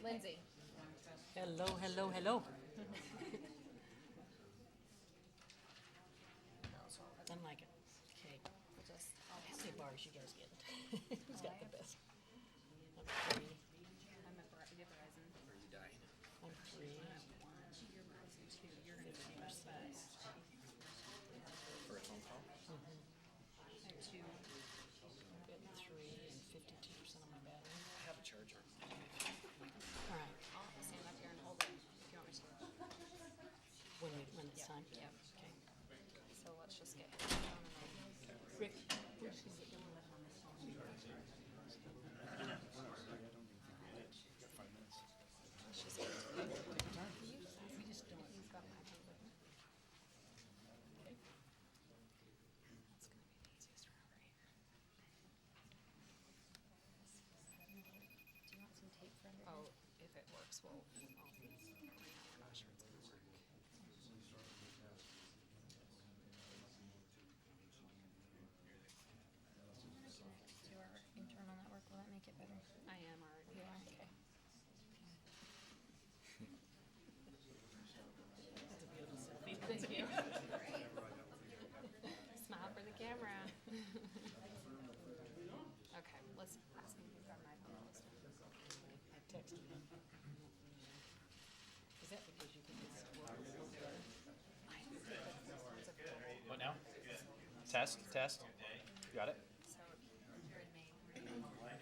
Lindsay. Hello, hello, hello. I like it. Okay. We'll just, How many bars you guys get? Who's got the best? I'm 3. I'm at Verizon. Or you die. I'm 3. You're Verizon too. You're gonna be 50%. For a phone call? I have 2. I'm getting 3 and 52% on my battery. I have a charger. All right. I'll stand up here and hold it if you want me to. When it's time. Yep. Okay. So let's just get him down and then. Rick, we're just gonna get going on this one. Let's just get to the We just don't. He's got my phone with him. Okay. That's gonna be the easiest one over here. Do you want some tape for under here? Oh, if it works, oh gosh, it's gonna work. Do our internal network, will that make it better? I am already. You are? Okay. Thank you. Smile for the camera. Okay, let's ask him if he's got an iPhone. I texted him. Is that because you think it's working better? What now? Test, test. Got it? So, you're in Maine, right?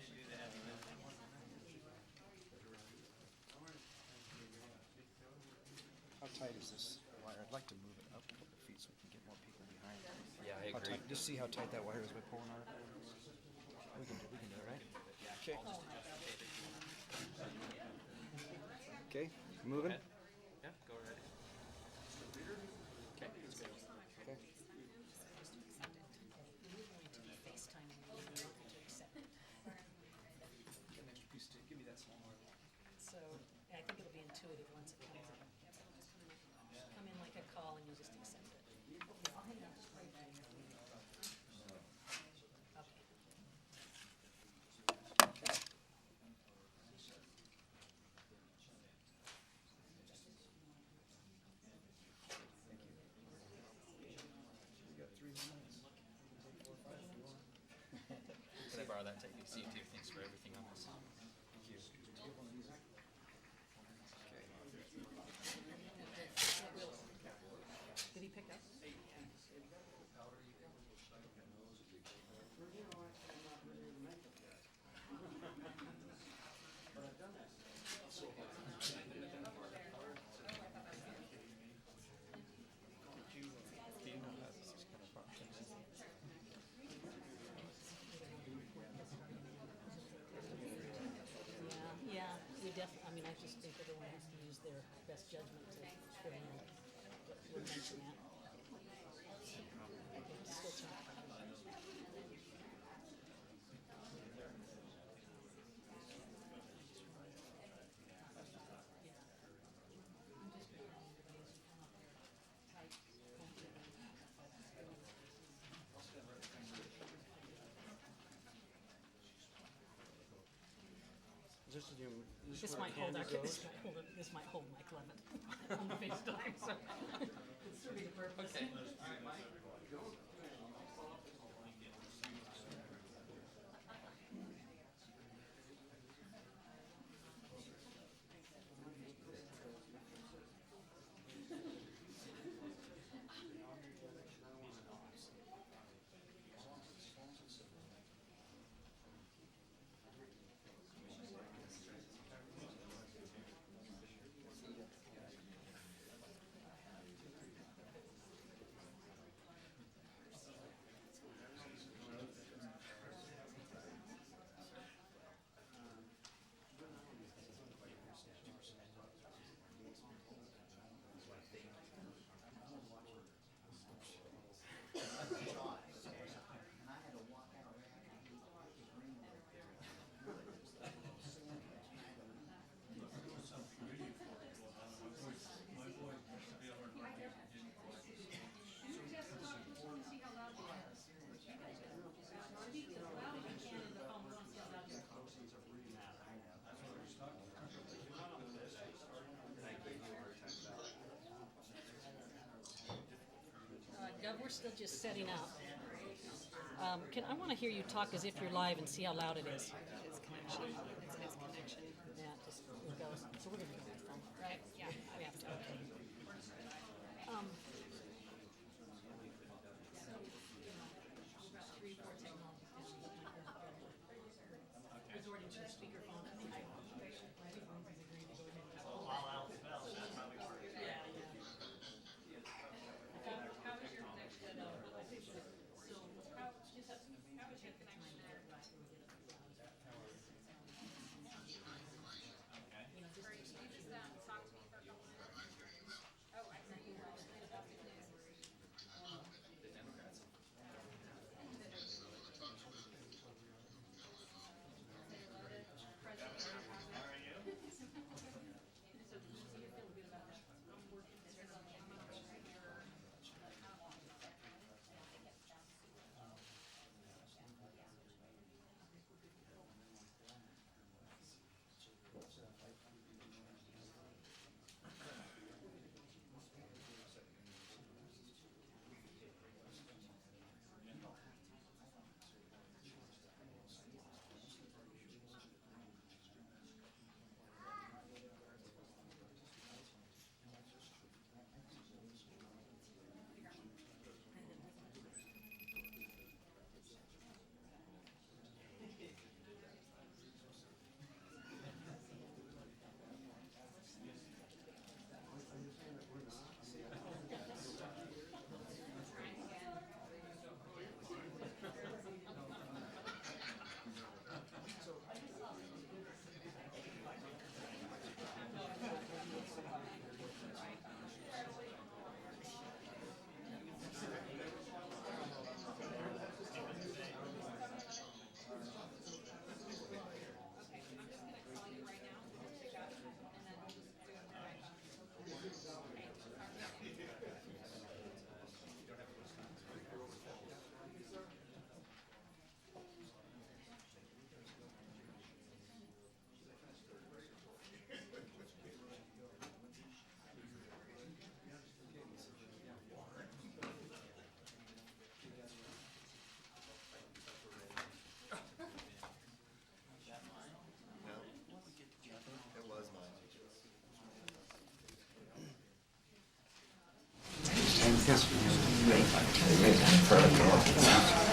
How tight is this wire? I'd like to move it up a couple feet so we can get more people behind. Yeah, I How agree. tight, just see how tight that wire is by pulling on it. We can do it, right? Okay. Okay, moving? Yeah, go ahead. Okay, let's go. Okay. FaceTime and you want me to accept it. Give me that small wire. So I think it'll be intuitive once it comes in. Come in like a call and you just accept it. Okay. We got 3 minutes. 4, 5, if you want. Can I borrow that tape? See you too. Thanks for everything on this. Thank you. Do you have one of these? Okay. Did he pick up? Yeah, we definitely, I mean, I just think everyone has to use their best judgment to fill in. But we'll mention that. Okay, switch on. Is this the new, This where might the hold camera our, goes? this might hold Mike Levin on the FaceTime, so. It's serving the purpose. Okay. still just setting up. I want to hear you talk as if you're live and see how loud it is. It's connection. It's connection. Yeah, just it goes. So we're gonna go with phone. Right? Yeah. We have to. Okay.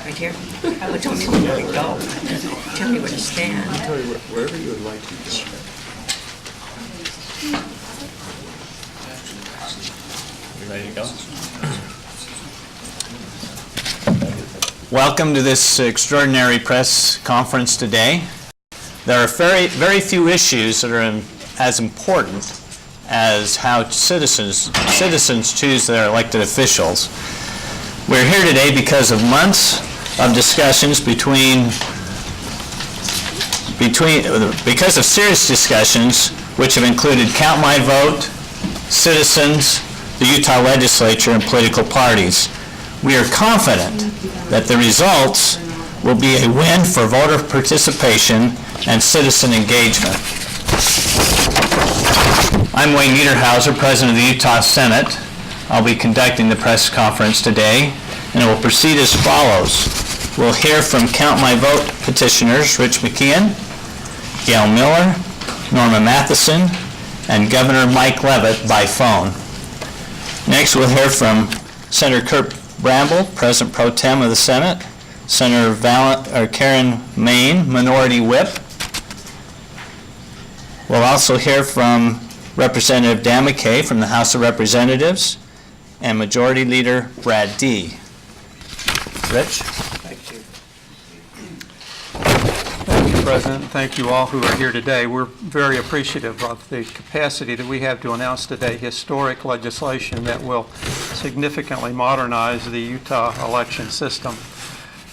Right here? I would tell me where to go. Tell me where to stand. Tell you wherever you would like to go. You ready to go? Welcome to this extraordinary press conference today. There are very few issues that are as important as how citizens choose their elected officials. We're here today because of months of discussions because of serious discussions which have included Count My Vote, citizens, the Utah Legislature, and political parties. We are confident that the results will be a win for voter participation and citizen engagement. I'm Wayne Niederhauser, President of the Utah Senate. I'll be conducting the press conference today, and it will proceed as follows. We'll hear from Count My Vote petitioners Rich McKeon, Gail Miller, Norma Matheson, and Governor Mike Leavitt by phone. Next, we'll hear from Senator Kurt Bramble, President Pro Tem of the Senate, Senator Karen Main, Minority Whip. We'll also hear from Representative Dan McKay from the House of Representatives and Majority Leader Brad Dee. Rich? Thank you. Thank you, President. Thank you all who are here today. We're very appreciative of the capacity that we have to announce today historic legislation that will significantly modernize the Utah election system.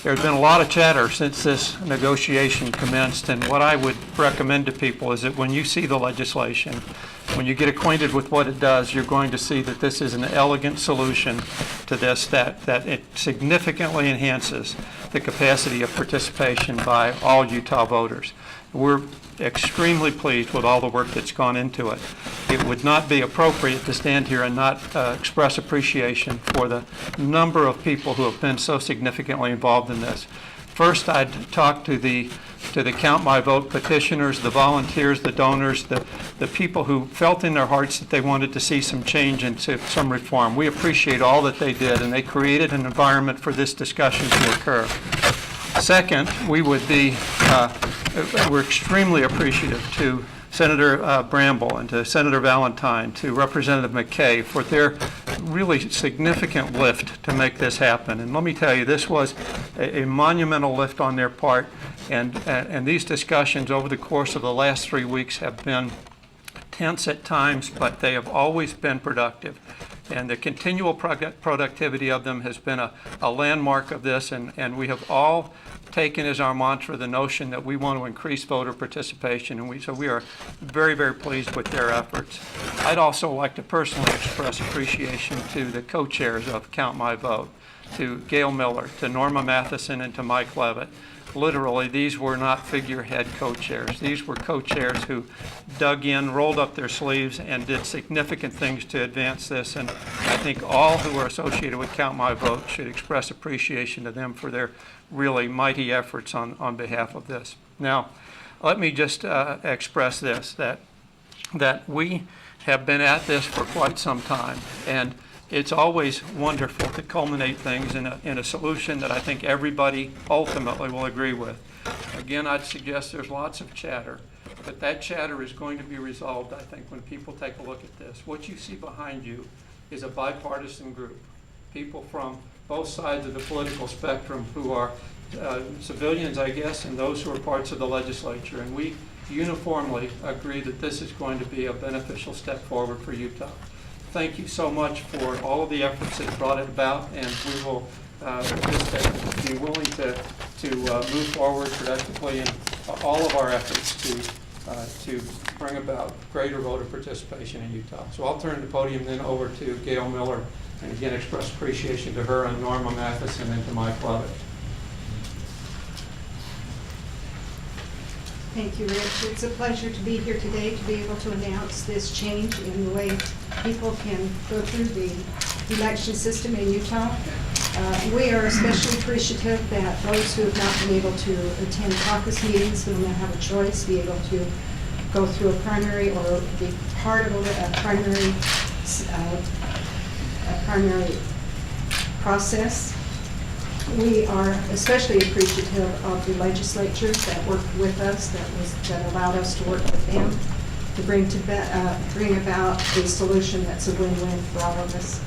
There's been a lot of chatter since this negotiation commenced, and what I would recommend to people is that when you see the legislation, when you get acquainted with what it does, you're going to see that this is an elegant solution to this, that it significantly enhances the capacity of participation by all Utah voters. We're extremely pleased with all the work that's gone into it. it would not be appropriate to stand here and not express appreciation for the number of people who have been so significantly involved in this. First, I'd talk to the Count My Vote petitioners, the volunteers, the donors, the people who felt in their hearts that they wanted to see some change and some reform. We appreciate all that they did, and they created an environment for this discussion to occur. Second, we're extremely appreciative to Senator Bramble and to Senator Valentine, to Representative McKay for their really significant lift to make this happen. And let me tell you, this was a monumental lift on their part, and these discussions over the course of the last 3 weeks have been tense at times, but they have always been productive. And the continual productivity of them has been a landmark of this, and we have all taken as our mantra the notion that we want to increase voter participation, and so we are very, very pleased with their efforts. I'd also like to personally express appreciation to the co-chairs of Count My Vote, to Gail Miller, to Norma Matheson, and to Mike Levitt. Literally, these were not figurehead co-chairs. These were co-chairs who dug in, rolled up their sleeves, and did significant things to advance this. And I think all who are associated with Count My Vote should express appreciation to them for their really mighty efforts on behalf of this. Now, let me just express this, that we have been at this for quite some time, and it's always wonderful to culminate things in a solution that I think everybody ultimately will agree with. Again, I'd suggest there's lots of chatter, but that chatter is going to be resolved, I think, when people take a look at this. What you see behind you is a bipartisan group, people from both sides of the political spectrum who are civilians, I guess, and those who are parts of the legislature. And we uniformly agree that this is going to be a beneficial step forward for Utah. Thank you so much for all of the efforts that brought it about, and we will just be willing to move forward productively in all of our efforts to bring about greater voter participation in Utah. So I'll turn the podium then over to Gail Miller, and again express appreciation to her and Norma Matheson and to Mike Levitt. Thank you, Rich. It's a pleasure to be here today to be able to announce this change in the way people can go through the election system in Utah. We are especially appreciative that those who have not been able to attend caucus meetings will now have a choice, be able to go through a primary or be part of a primary process. We are especially appreciative of the legislature that worked with us, that allowed us to work with them to bring about a solution that's a win-win for all of us.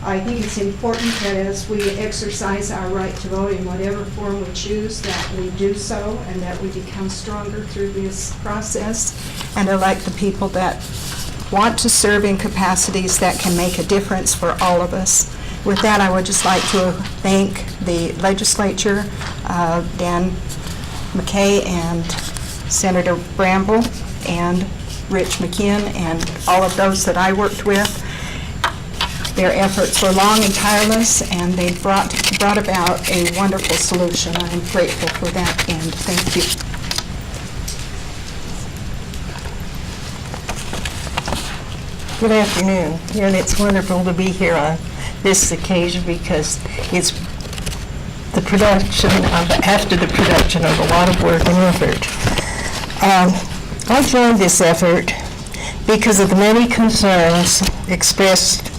I think it's important that as we exercise our right to vote in whatever form we choose, that we do so and that we become stronger through this process and elect the people that want to serve in capacities that can make a difference for all of us. With that, I would just like to thank the legislature, Dan McKay and Senator Bramble and Rich McKinn and all of those that I worked with. Their efforts were long and tireless, and they brought about a wonderful solution. I am grateful for that, and thank you. Good afternoon, and it's wonderful to be here on this occasion because it's the production after the production of a lot of work and effort. I joined this effort because of the many concerns expressed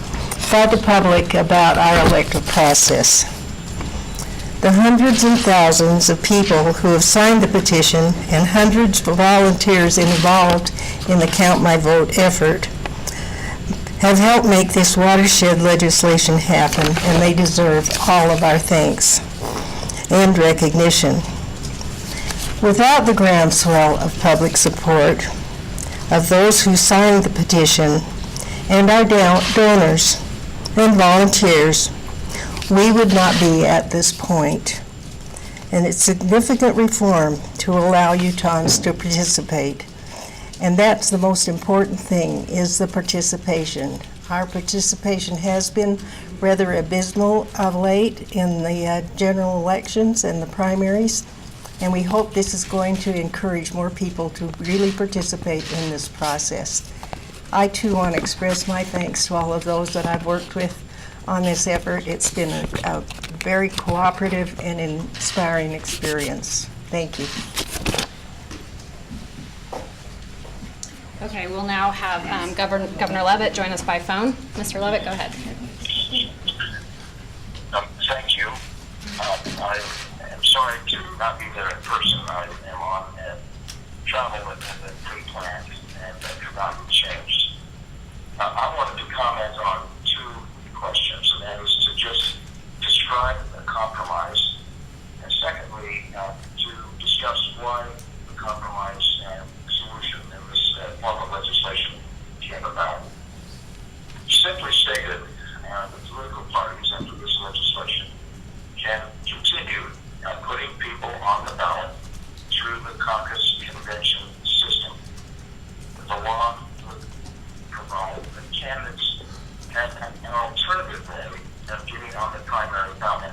by the public about our electoral process. The hundreds and thousands of people who have signed the petition and hundreds of volunteers involved in the Count My Vote effort have helped make this watershed legislation happen, and they deserve all of our thanks and recognition. Without the groundswell of public support of those who signed the petition and our donors and volunteers, we would not be at this point. And it's significant reform to allow Utahns to participate. And that's the most important thing, is the participation. Our participation has been rather abysmal of late in the general elections and the primaries, and we hope this is going to encourage more people to really participate in this process. I too want to express my thanks to all of those that I've worked with on this effort. It's been a very cooperative and inspiring experience. Thank you. Okay, we'll now have Governor Leavitt join us by phone. Mr. Leavitt, go ahead. Thank you. I am sorry to not be there in person. I am on travel that had been pre-planned and that could not be changed. I wanted to comment on two questions, and that is to just describe the compromise, and secondly, to discuss why the compromise solution in this form of legislation came about. Simply stated, the political parties under this legislation can continue putting people on the ballot through the caucus convention system. The law would provide that candidates have an alternative way of getting on the primary ballot,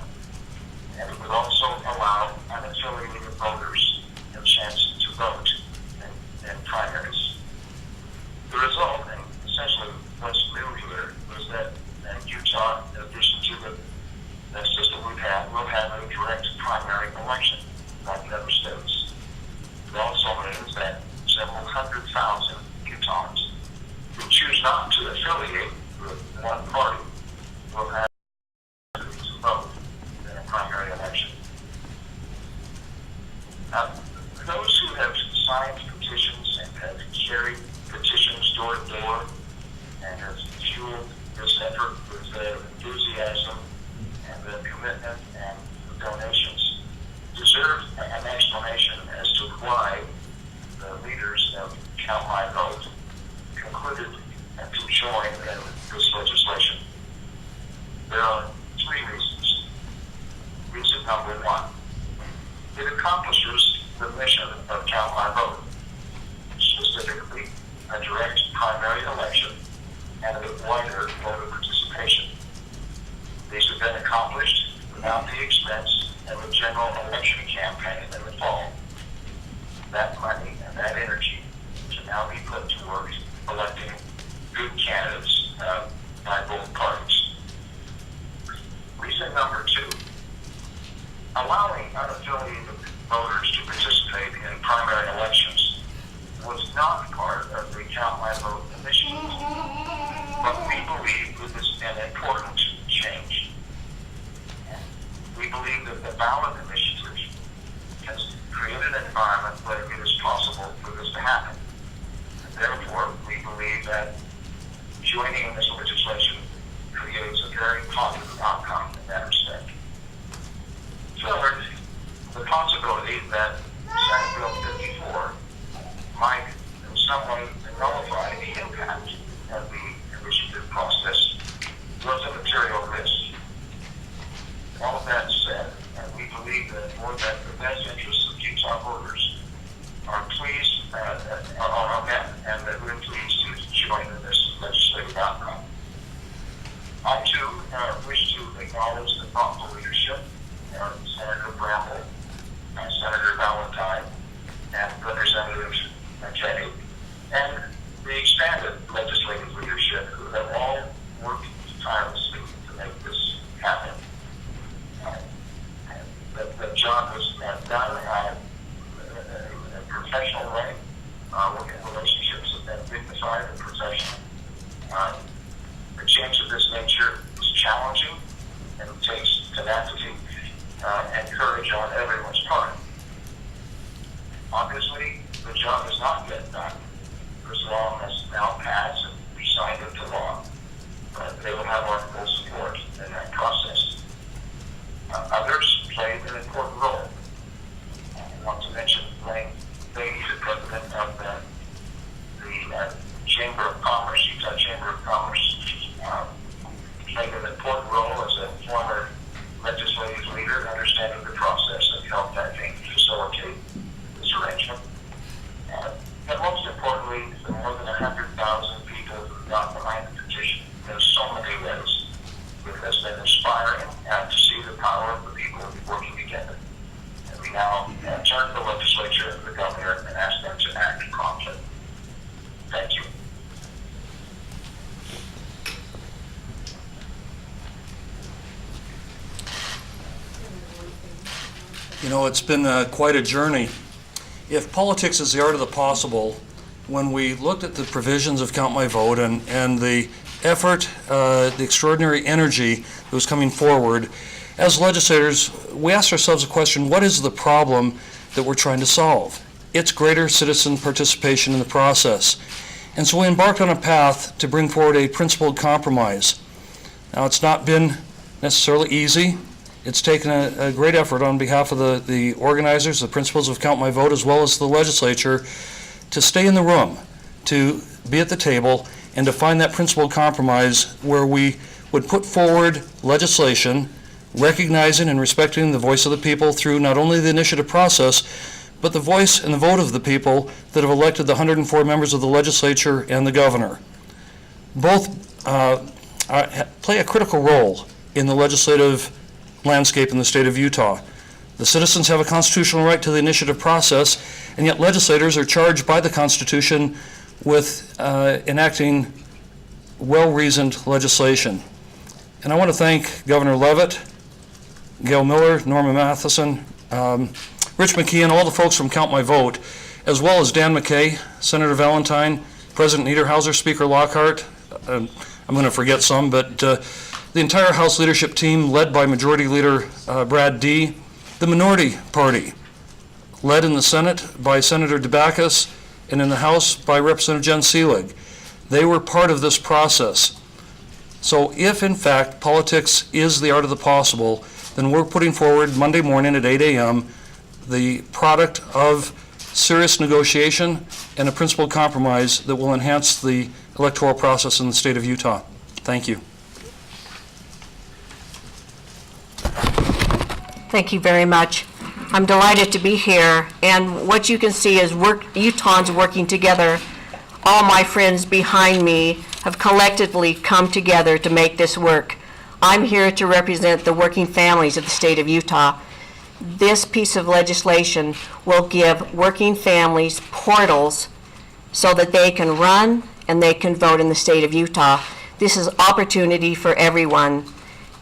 and it would also allow unaffiliated voters a chance to vote in primaries. The result, and essentially what's new here, is that Utah, in addition to the system we've had, will have a direct primary election like the other states. It also means that several 100,000 Utahns who choose not to affiliate with one party will have to vote in a primary election. Now, those who have signed petitions and have carried petitions door to door and have fueled this effort with the enthusiasm and the commitment and the donations deserve an explanation as to why the leaders of Count My Vote concluded to join in this legislation. There are three reasons. Reason number one, it accomplishes the mission of Count My Vote, specifically a direct primary election and a wider voter participation. These have been accomplished without the expense of a general election campaign in the fall. That money and that energy can now be put to work electing good candidates by both parties. Reason number two, allowing unaffiliated voters to participate in primary elections was not part of the Count My Vote initiative, but we believe it is an important change. We believe that the ballot initiative has created an environment where it is possible for this to happen. And therefore, we believe that joining in this legislation creates a very positive outcome in that respect. Third, the possibility that Senate Bill 54 might in some way nullify the impact of the initiative process was a material risk. All of that said, we believe that for that the best interests of Utah voters are pleased are met, and that we're pleased to join in this legislative outcome. I too wish to acknowledge the thoughtful leadership of Senator Bramble, Senator Valentine, and Representative McKay, and the expanded legislative leadership who have all worked tirelessly to make this happen. The job was done in a professional way. Working relationships have been dignified and professional. A change of this nature is challenging, and it takes tenacity and courage on everyone's part. Obviously, the job is not yet done. This law has now passed and be signed into law, but they will have our full support in that process. Others played an important role. I want to mention Blaine Bailey, the president of the Chamber You know, it's been quite a journey. If politics is the art of the possible, when we looked at the provisions of Count My Vote and the effort, the extraordinary energy that was coming forward, as legislators, we asked ourselves a question: what is the problem that we're trying to solve? It's greater citizen participation in the process. And so we embarked on a path to bring forward a principled compromise. Now, it's not been necessarily easy. It's taken a great effort on behalf of the organizers, the principals of Count My Vote, as well as the legislature, to stay in the room, to be at the table, and to find that principled compromise where we would put forward legislation recognizing and respecting the voice of the people through not only the initiative process, but the voice and the vote of the people that have elected the 104 members of the legislature and the governor. Both play a critical role in the legislative landscape in the state of Utah. The citizens have a constitutional right to the initiative process, and yet legislators are charged by the Constitution with enacting well-reasoned legislation. And I want to thank Governor Leavitt, Gail Miller, Norma Matheson, Rich McKee, and all the folks from Count My Vote, as well as Dan McKay, Senator Valentine, President Niederhauser, Speaker Lockhart. I'm going to forget some, but the entire House leadership team led by Majority Leader Brad Dee, the minority party led in the Senate by Senator DeBackus and in the House by Representative Jen Seelig. They were part of this process. So if, in fact, politics is the art of the possible, then we're putting forward Monday morning at 8 a.m. the product of serious negotiation and a principled compromise that will enhance the electoral process in the state of Utah. Thank you. Thank you very much. I'm delighted to be here, and what you can see is Utahns working together. All my friends behind me have collectively come together to make this work. I'm here to represent the working families of the state of Utah. This piece of legislation will give working families portals so that they can run and they can vote in the state of Utah. This is opportunity for everyone,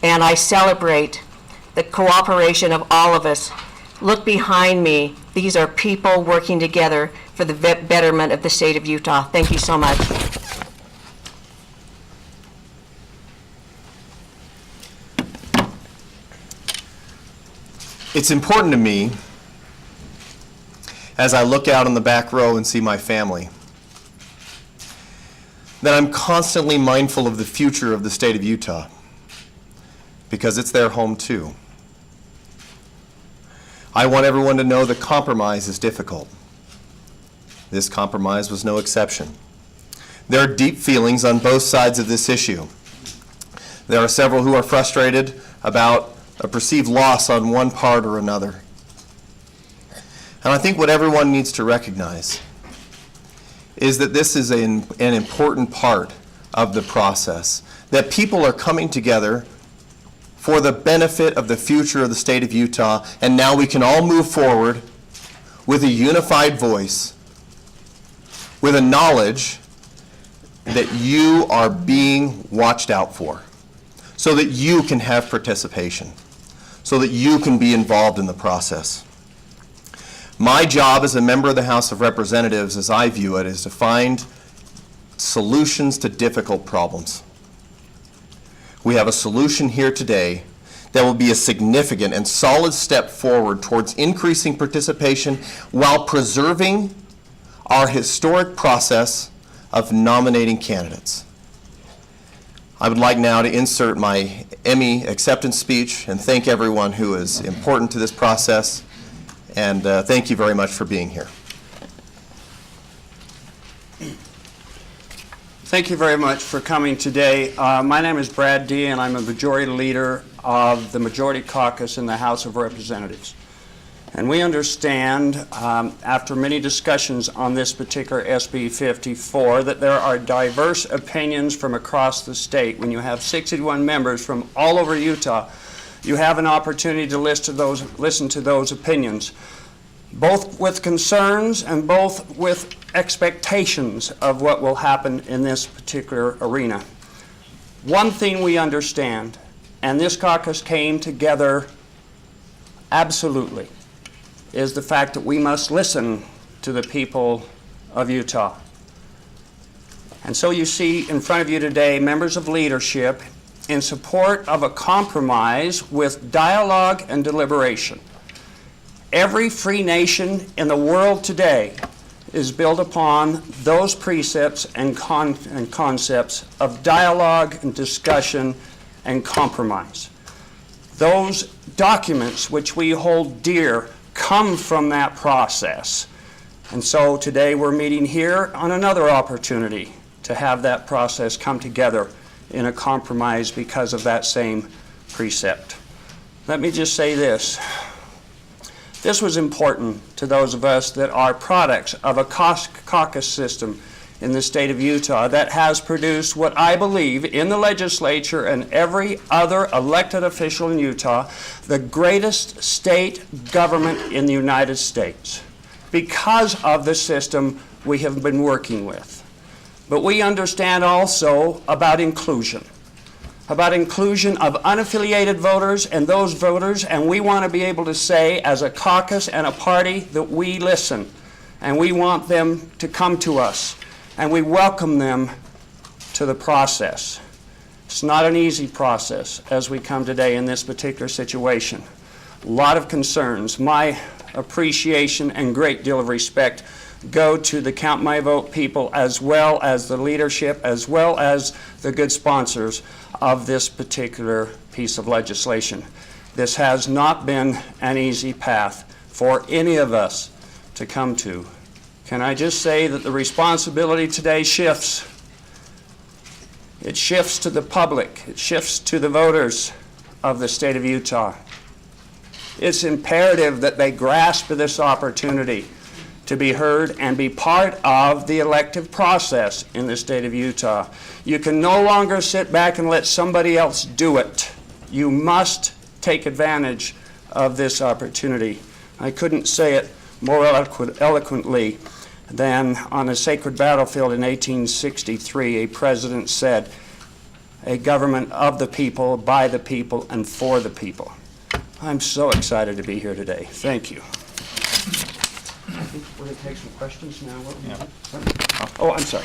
and I celebrate the cooperation of all of us. Look behind me. These are people working together for the betterment of the state of Utah. Thank you so much. It's important to me, as I look out on the back row and see my family, that I'm constantly mindful of the future of the state of Utah, because it's their home too. I want everyone to know that compromise is difficult. This compromise was no exception. There are deep feelings on both sides of this issue. There are several who are frustrated about a perceived loss on one part or another. And I think what everyone needs to recognize is that this is an important part of the process, that people are coming together for the benefit of the future of the state of Utah, and now we can all move forward with a unified voice, with a knowledge that you are being watched out for, so that you can have participation, so that you can be involved in the process. My job as a member of the House of Representatives, as I view it, is to find solutions to difficult problems. We have a solution here today that will be a significant and solid step forward towards increasing participation while preserving our historic process of nominating candidates. I would like now to insert my Emmy acceptance speech and thank everyone who is important to this process, and thank you very much for being here. Thank you very much for coming today. My name is Brad Dee, and I'm a majority leader of the Majority Caucus in the House of Representatives. And we understand, after many discussions on this particular SB 54, that there are diverse opinions from across the state. When you have 61 members from all over Utah, you have an opportunity to listen to those opinions, both with concerns and both with expectations of what will happen in this particular arena. One thing we understand, and this caucus came together absolutely, is the fact that we must listen to the people of Utah. And so you see in front of you today members of leadership in support of a compromise with dialogue and deliberation. Every free nation in the world today is built upon those precepts and concepts of dialogue and discussion and compromise. Those documents which we hold dear come from that process. And so today we're meeting here on another opportunity to have that process come together in a compromise because of that same precept. Let me just say this. This was important to those of us that are products of a caucus system in the state of Utah that has produced what I believe in the legislature and every other elected official in Utah, the greatest state government in the United States because of the system we have been working with. But we understand also about inclusion of unaffiliated voters and those voters, and we want to be able to say as a caucus and a party that we listen, and we want them to come to us, and we welcome them to the process. It's not an easy process as we come today in this particular situation. A lot of concerns. My appreciation and great deal of respect go to the Count My Vote people, as well as the leadership, as well as the good sponsors of this particular piece of legislation. This has not been an easy path for any of us to come to. Can I just say that the responsibility today shifts. It shifts to the public. It shifts to the voters of the state of Utah. It's imperative that they grasp this opportunity to be heard and be part of the elective process in the state of Utah. You can no longer sit back and let somebody else do it. You must take advantage of this opportunity. I couldn't say it more eloquently than on a sacred battlefield in 1863, a president said, "A government of the people, by the people, and for the people." I'm so excited to be here today. Thank you. I think we're going to take some questions now. Oh, I'm sorry.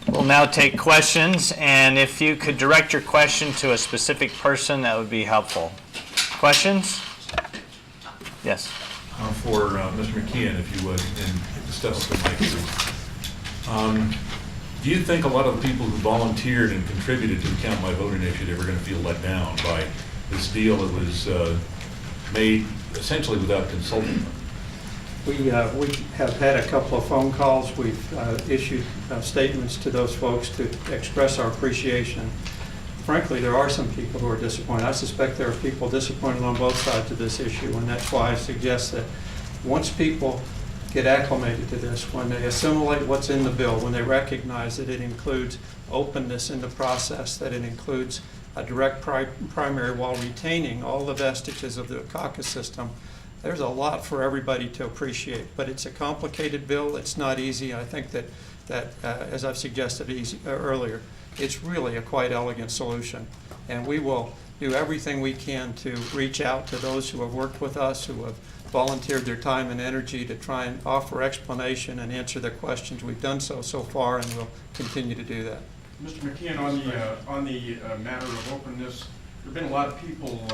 We'll now take questions, and if you could direct your question to a specific person, that would be helpful. Questions? Yes. For Mr. McKeon, if you would, and step up and make it. Do you think a lot of the people who volunteered and contributed to the Count My Vote initiative are going to feel let down by this deal that was made essentially without consulting them? We have had a couple of phone calls. We've issued statements to those folks to express our appreciation. Frankly, there are some people who are disappointed. I suspect there are people disappointed on both sides of this issue, and that's why I suggest that once people get acclimated to this, when they assimilate what's in the bill, when they recognize that it includes openness in the process, that it includes a direct primary while retaining all the vestiges of the caucus system, there's a lot for everybody to appreciate. But it's a complicated bill. It's not easy. I think that as I've suggested earlier, it's really a quite elegant solution. And we will do everything we can to reach out to those who have worked with us, who have volunteered their time and energy to try and offer explanation and answer their questions. We've done so far, and we'll continue to do that. Mr. McKeon, on the matter of openness, there have been a lot of people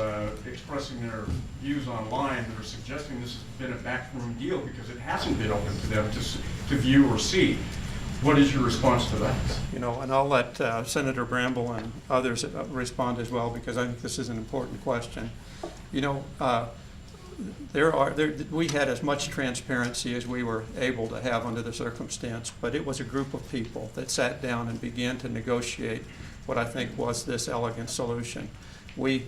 expressing their views online that are suggesting this has been a backroom deal because it hasn't been open to them to view or see. What is your response to that? You know, and I'll let Senator Bramble and others respond as well, because I think this is an important question. You know, we had as much transparency as we were able to have under the circumstance, but it was a group of people that sat down and began to negotiate what I think was this elegant solution. We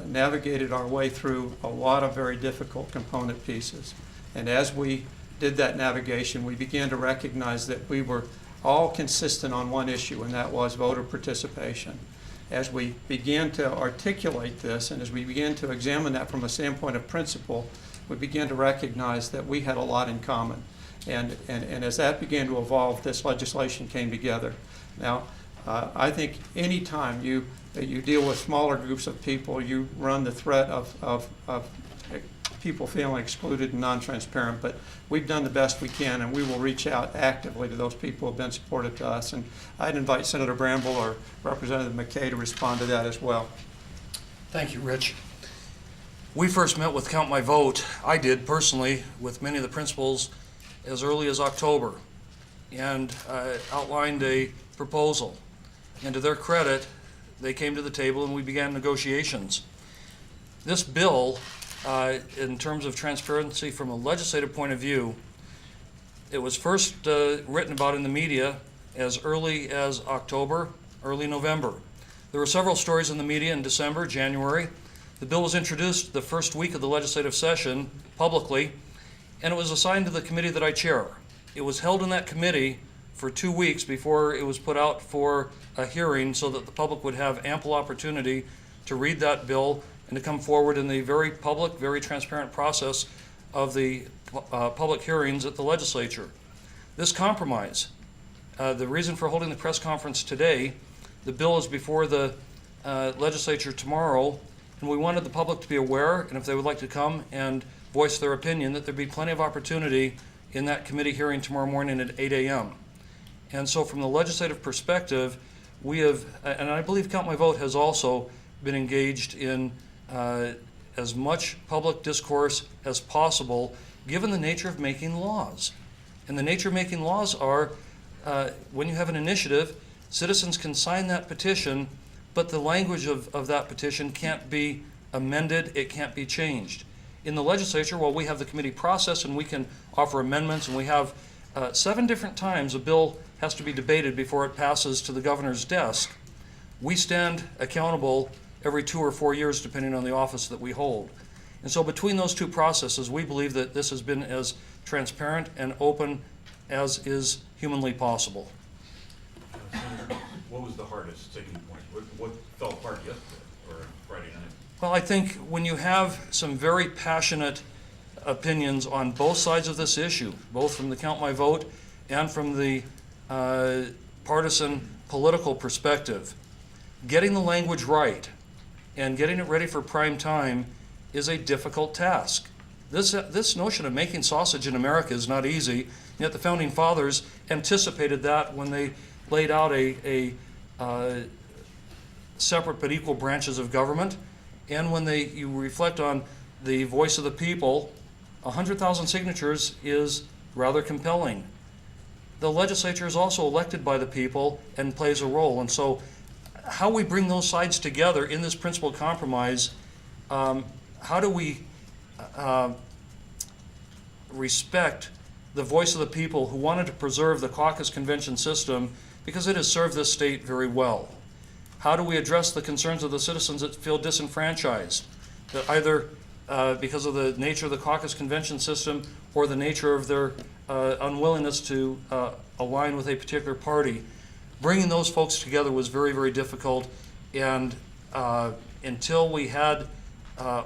navigated our way through a lot of very difficult component pieces, and as we did that navigation, we began to recognize that we were all consistent on one issue, and that was voter participation. As we began to articulate this, and as we began to examine that from a standpoint of principle, we began to recognize that we had a lot in common. And as that began to evolve, this legislation came together. Now, I think any time you deal with smaller groups of people, you run the threat of people feeling excluded and non-transparent, but we've done the best we can, and we will reach out actively to those people who have been supportive to us. And I'd invite Senator Bramble or Representative McKay to respond to that as well. Thank you, Rich. We first met with Count My Vote, I did personally, with many of the principals as early as October, and outlined a proposal. And to their credit, they came to the table and we began negotiations. This bill, in terms of transparency from a legislative point of view, it was first written about in the media as early as October, early November. There were several stories in the media in December, January. The bill was introduced the first week of the legislative session publicly, and it was assigned to the committee that I chair. It was held in that committee for 2 weeks before it was put out for a hearing so that the public would have ample opportunity to read that bill and to come forward in the very public, very transparent process of the public hearings at the legislature. This compromise, the reason for holding the press conference today, the bill is before the legislature tomorrow, and we wanted the public to be aware, and if they would like to come and voice their opinion, that there'd be plenty of opportunity in that committee hearing tomorrow morning at 8 a.m. And so from the legislative perspective, we have, and I believe Count My Vote has also been engaged in as much public discourse as possible, given the nature of making laws. And the nature of making laws are, when you have an initiative, citizens can sign that petition, but the language of that petition can't be amended, it can't be changed. In the legislature, while we have the committee process and we can offer amendments, and we have 7 different times a bill has to be debated before it passes to the governor's desk, we stand accountable every 2 or 4 years, depending on the office that we hold. And so between those 2 processes, we believe that this has been as transparent and open as is humanly possible. What was the hardest sticking point? What fell apart yesterday or Friday night? Well, I think when you have some very passionate opinions on both sides of this issue, both from the Count My Vote and from the partisan political perspective, getting the language right and getting it ready for prime time is a difficult task. This notion of making sausage in America is not easy, yet the Founding Fathers anticipated that when they laid out a separate but equal branches of government. And when you reflect on the voice of the people, 100,000 signatures is rather compelling. The legislature is also elected by the people and plays a role. And so how we bring those sides together in this principled compromise, how do we respect the voice of the people who wanted to preserve the caucus convention system because it has served this state very well? How do we address the concerns of the citizens that feel disenfranchised, that either because of the nature of the caucus convention system or the nature of their unwillingness to align with a particular party? Bringing those folks together was very, very difficult, and until we had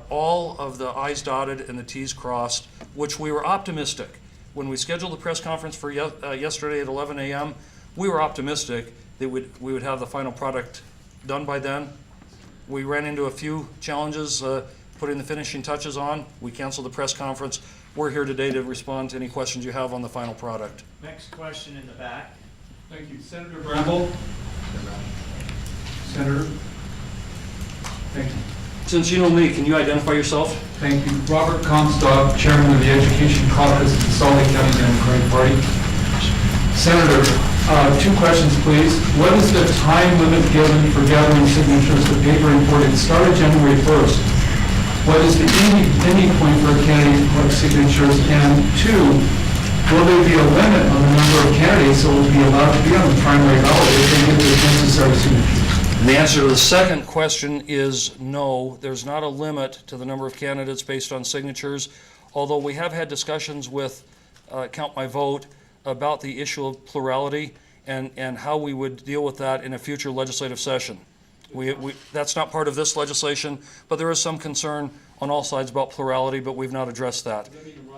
all of the I's dotted and the T's crossed, which we were optimistic. When we scheduled the press conference for yesterday at 11 a.m., we were optimistic that we would have the final product done by then. We ran into a few challenges putting the finishing touches on. We canceled the press conference. We're here today to respond to any questions you have on the final product. Next question in the back. Thank you. Senator Bramble. Senator. Thank you. Since you know me, can you identify yourself? Thank you. Robert Comstock, Chairman of the Education Caucus of the Salt Lake County Democratic Party. Senator, 2 questions, please. What is the time limit given for gathering signatures? The paper reported started January 1st. What is the ending point for a candidate to collect signatures? And 2, will there be a limit on the number of candidates that will be allowed to be on the primary ballot if they get the necessary signatures? The answer to the second question is no. There's not a limit to the number of candidates based on signatures, although we have had discussions with Count My Vote about the issue of plurality and how we would deal with that in a future legislative session. That's not part of this legislation, but there is some concern on all sides about plurality, but we've not addressed that. Does that mean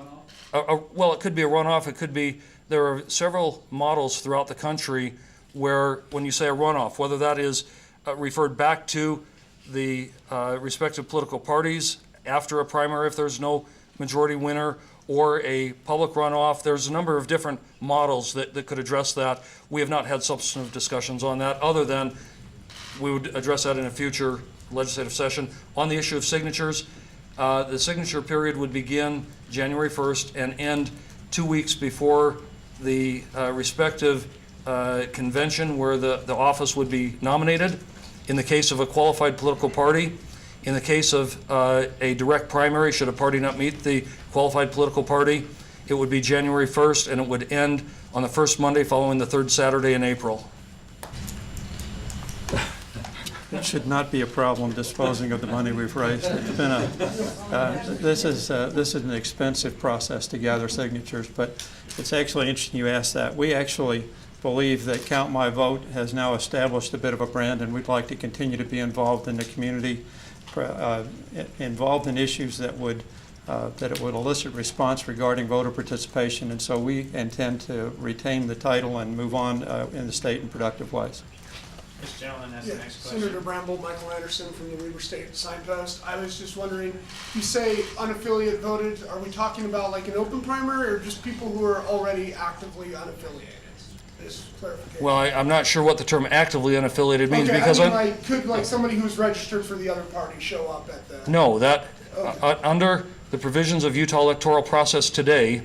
a runoff? Well, it could be a runoff. It could be, there are several models throughout the country where when you say a runoff, whether that is referred back to the respective political parties after a primary if there's no majority winner or a public runoff. There's a number of different models that could address that. We have not had substantive discussions on that, other than we would address that in a future legislative session. On the issue of signatures, the signature period would begin January 1st and end 2 weeks before the respective convention where the office would be nominated. In the case of a qualified political party, in the case of a direct primary, should a party not meet the qualified political party, it would be January 1st and it would end on the first Monday following the third Saturday in April. It should not be a problem disposing of the money we've raised. It's been this is an expensive process to gather signatures, but it's actually interesting you asked that. We actually believe that Count My Vote has now established a bit of a brand, and we'd like to continue to be involved in the community, involved in issues that would elicit response regarding voter participation, and so we intend to retain the title and move on in the state in productive ways. This gentleman has the next question. Senator Bramble, Michael Anderson from the Weber State Signpost. I was just wondering, you say unaffiliated voted, are we talking about like an open primary or just people who are already actively unaffiliated? This clarification. Well, I'm not sure what the term actively unaffiliated means, okay, because I mean, like, could like somebody who's registered for the other party show up at the... No, that Okay. under the provisions of Utah electoral process today,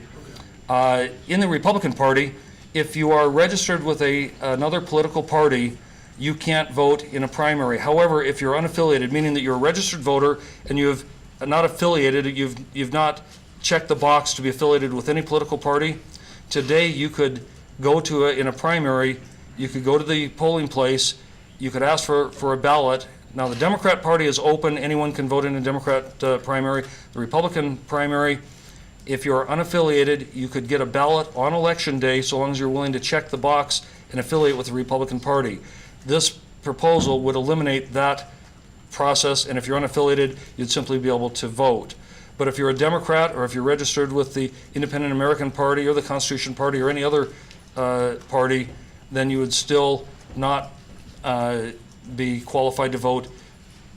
in the Republican Party, if you are registered with another political party, you can't vote in a primary. However, if you're unaffiliated, meaning that you're a registered voter and you have not affiliated, you've not checked the box to be affiliated with any political party, today you could go to in a primary, you could go to the polling place, you could ask for a ballot. Now, the Democrat Party is open. Anyone can vote in a Democrat primary. The Republican primary, if you're unaffiliated, you could get a ballot on election day so long as you're willing to check the box and affiliate with the Republican Party. This proposal would eliminate that process, and if you're unaffiliated, you'd simply be able to vote. But if you're a Democrat or if you're registered with the Independent American Party or the Constitution Party or any other party, then you would still not be qualified to vote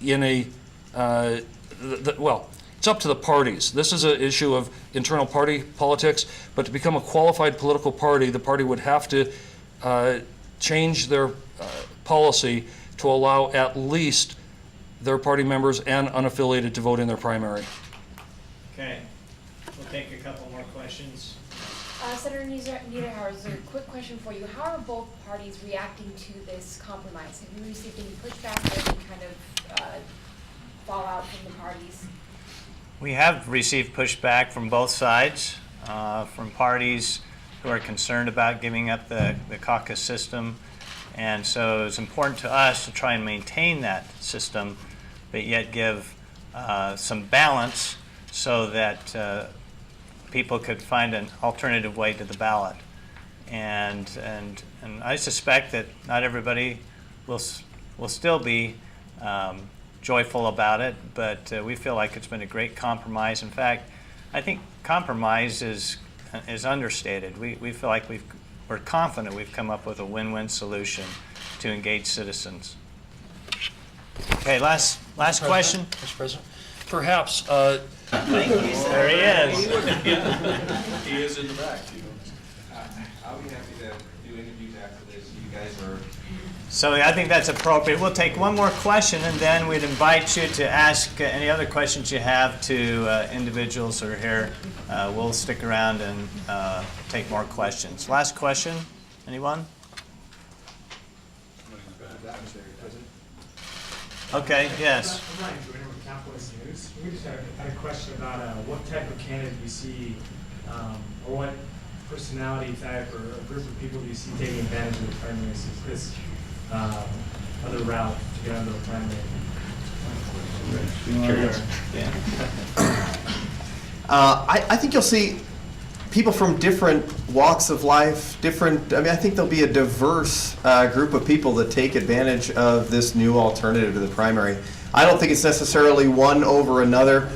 in a, well, it's up to the parties. This is an issue of internal party politics, but to become a qualified political party, the party would have to change their policy to allow at least their party members and unaffiliated to vote in their primary. Okay, we'll take a couple more questions. Senator Niederhauser, there's a quick question for you. How are both parties reacting to this compromise? Have you received any pushback or any kind of fallout from the parties? We have received pushback from both sides, from parties who are concerned about giving up the caucus system. And so it's important to us to try and maintain that system, but yet give some balance so that people could find an alternative way to the ballot. And I suspect that not everybody will still be joyful about it, but we feel like it's been a great compromise. In fact, I think compromise is understated. We feel like we're confident we've come up with a win-win solution to engage citizens. Okay, last question. Mr. President, perhaps. Thank you. There he is. He is in the back. I'll be happy to do interviews after this. You guys are. So I think that's appropriate. We'll take one more question, and then we'd invite you to ask any other questions you have to individuals who are here. We'll stick around and take more questions. Last question, anyone? Okay, yes. I'm not enjoying with Capitalist News. We just had a question about what type of candidate do you see, or what personality type or a group of people do you see taking advantage of the primaries? Is this other route to get under the primary? I think you'll see people from different walks of life, I think there'll be a diverse group of people that take advantage of this new alternative to the primary. I don't think it's necessarily one over another.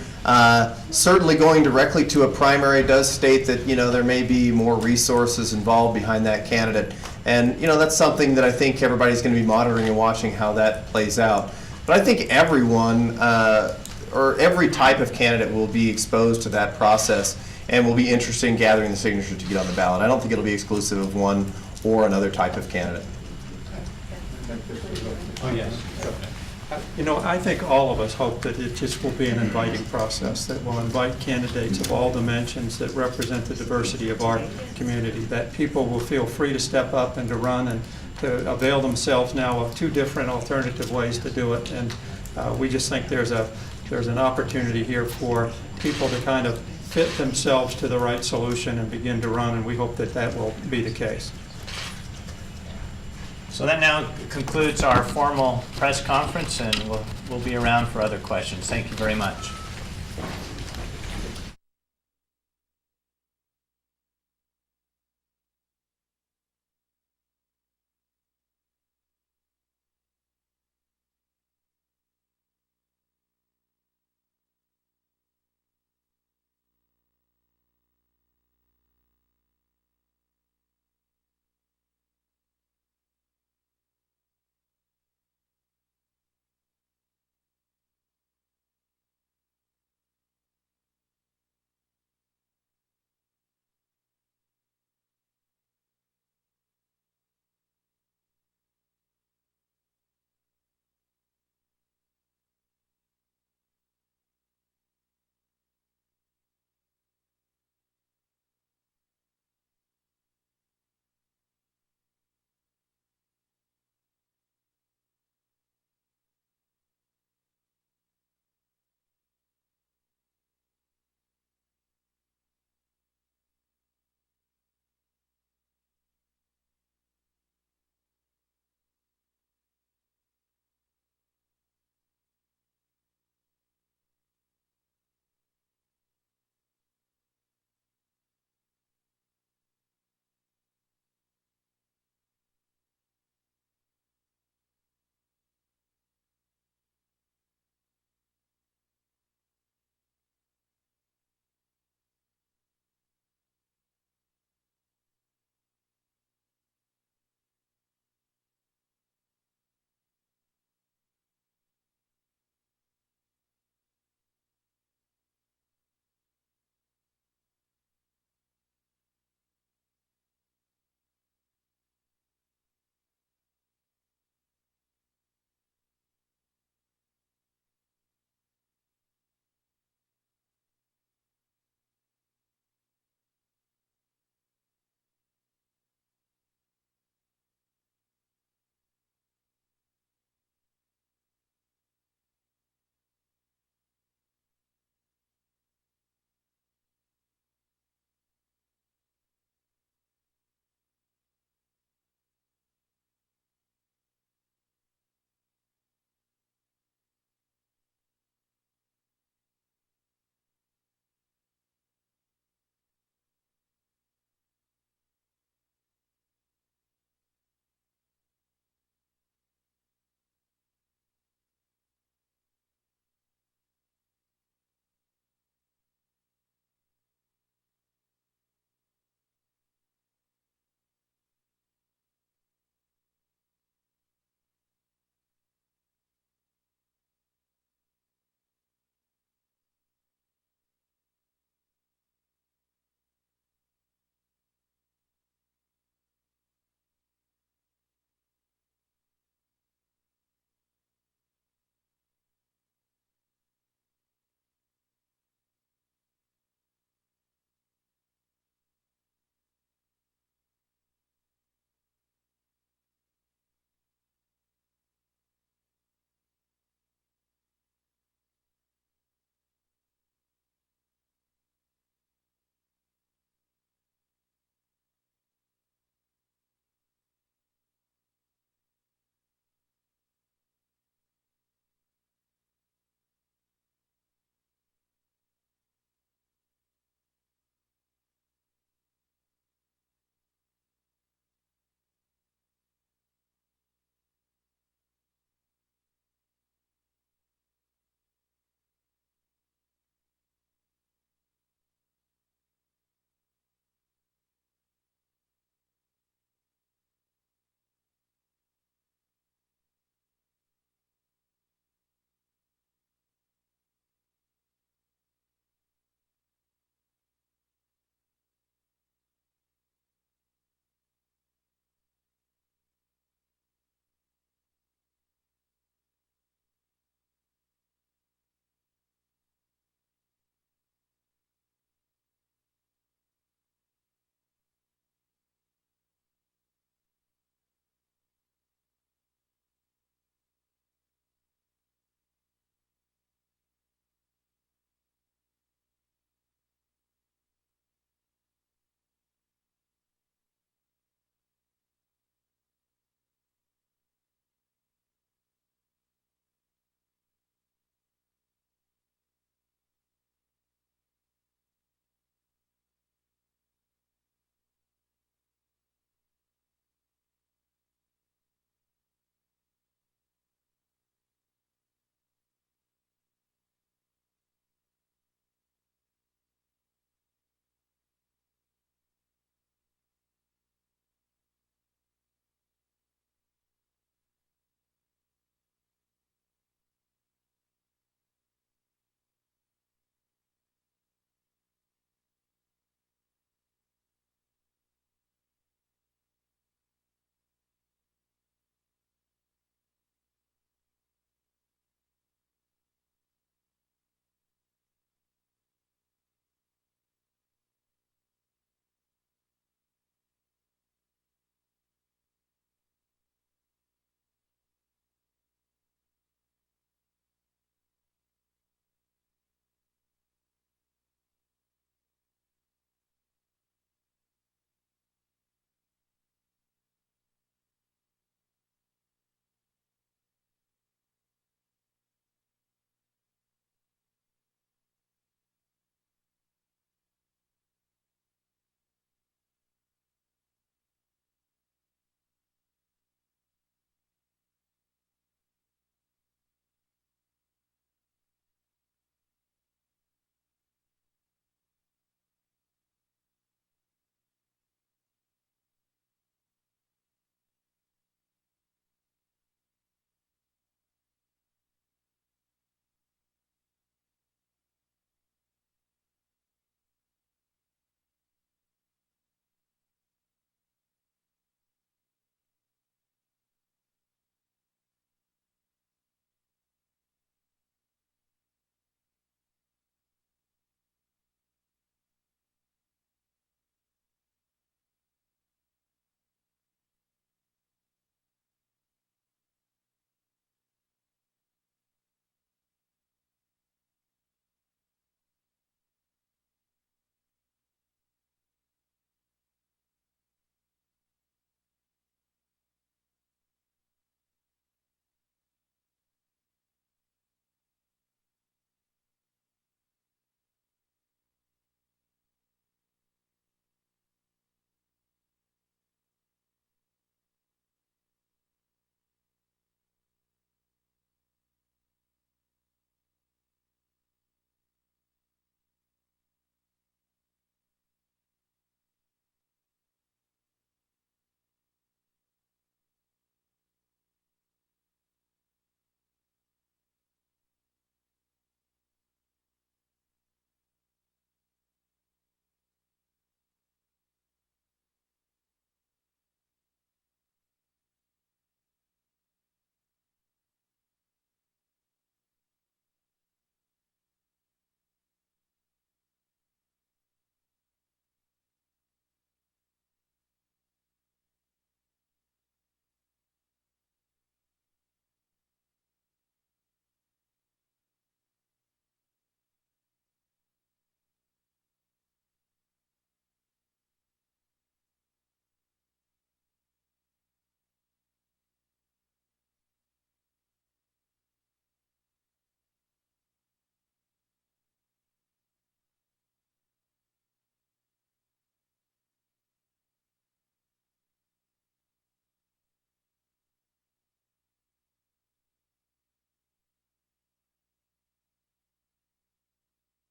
Certainly going directly to a primary does state that, there may be more resources involved behind that candidate. And, that's something that I think everybody's going to be monitoring and watching how that plays out. But I think everyone or every type of candidate will be exposed to that process and will be interested in gathering the signatures to get on the ballot. I don't think it'll be exclusive of one or another type of candidate. Oh, yes. You know, I think all of us hope that it just will be an inviting process, that will invite candidates of all dimensions that represent the diversity of our community, that people will feel free to step up and to run and to avail themselves now of two different alternative ways to do it. And we just think there's an opportunity here for people to kind of fit themselves to the right solution and begin to run, and we hope that that will be the case. So that now concludes our formal press conference, and we'll be around for other questions. Thank you very much.